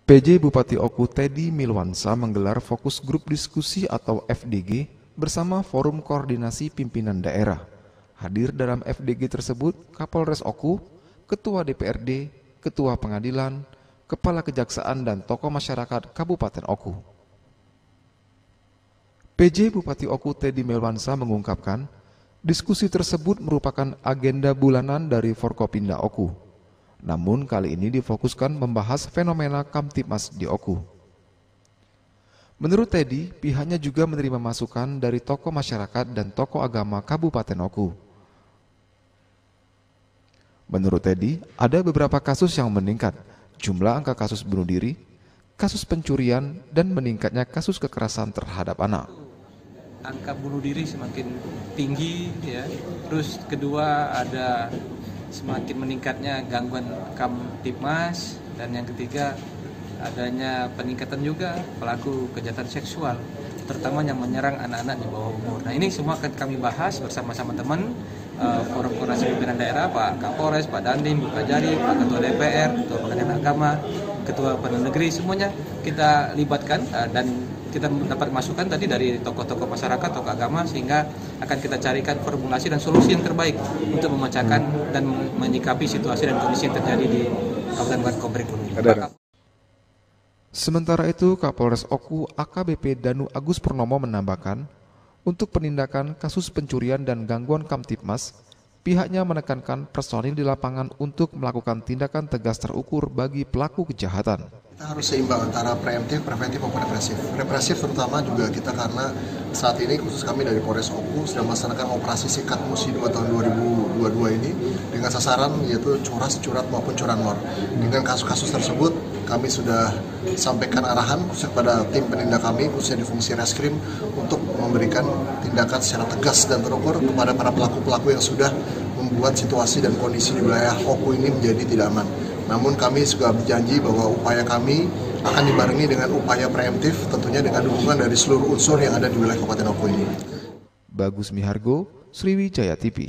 PJ Bupati Oku Teddy Milwansa menggelar fokus grup diskusi atau FDG bersama Forum Koordinasi Pimpinan Daerah. Hadir dalam FDG tersebut Kapolres Oku, Ketua DPRD, Ketua Pengadilan, Kepala Kejaksaan dan tokoh masyarakat Kabupaten Oku. PJ Bupati Oku Teddy Milwansa mengungkapkan, diskusi tersebut merupakan agenda bulanan dari Forkopimda Oku. Namun kali ini difokuskan membahas fenomena Kamtibmas di Oku. Menurut Teddy, pihaknya juga menerima masukan dari tokoh masyarakat dan tokoh agama Kabupaten Oku. Menurut Teddy, ada beberapa kasus yang meningkat, jumlah angka kasus bunuh diri, kasus pencurian, dan meningkatnya kasus kekerasan terhadap anak. Angka bunuh diri semakin tinggi, ya. Terus kedua ada semakin meningkatnya gangguan Kamtibmas, dan yang ketiga adanya peningkatan juga pelaku kejahatan seksual, terutama yang menyerang anak-anak di bawah umur. Nah, ini semua akan kami bahas bersama-sama teman Forum Koordinasi Pimpinan Daerah, Pak Kapolres, Pak Dandim, Pak Jari, Pak Ketua DPR, Ketua Pengadilan Agama, Ketua Pengadilan Negeri, semuanya kita libatkan dan kita mendapat masukan tadi dari tokoh-tokoh masyarakat, tokoh agama, sehingga akan kita carikan formulasi dan solusi yang terbaik untuk memecahkan dan menyikapi situasi dan kondisi yang terjadi di Kabupaten Komering Ulu. Sementara itu, Kapolres Oku AKBP Danu Agus Purnomo menambahkan, untuk penindakan kasus pencurian dan gangguan Kamtibmas, pihaknya menekankan personil di lapangan untuk melakukan tindakan tegas terukur bagi pelaku kejahatan. Kita harus seimbang antara preemptif, preventif, maupun represif. Represif terutama juga kita karena saat ini khusus kami dari Polres Oku sedang melaksanakan operasi Sikat Musi 2 tahun 2022 ini dengan sasaran yaitu curas, curat maupun curanmor. Dengan kasus-kasus tersebut kami sudah sampaikan arahan khusus kepada tim penindak kami khususnya di fungsi reskrim untuk memberikan tindakan secara tegas dan terukur kepada para pelaku-pelaku yang sudah membuat situasi dan kondisi di wilayah Oku ini menjadi tidak aman. Namun kami juga berjanji bahwa upaya kami akan dibarengi dengan upaya preemptif, tentunya dengan dukungan dari seluruh unsur yang ada di wilayah Kabupaten Oku ini. Bagus Mihargo, Sriwijaya TV.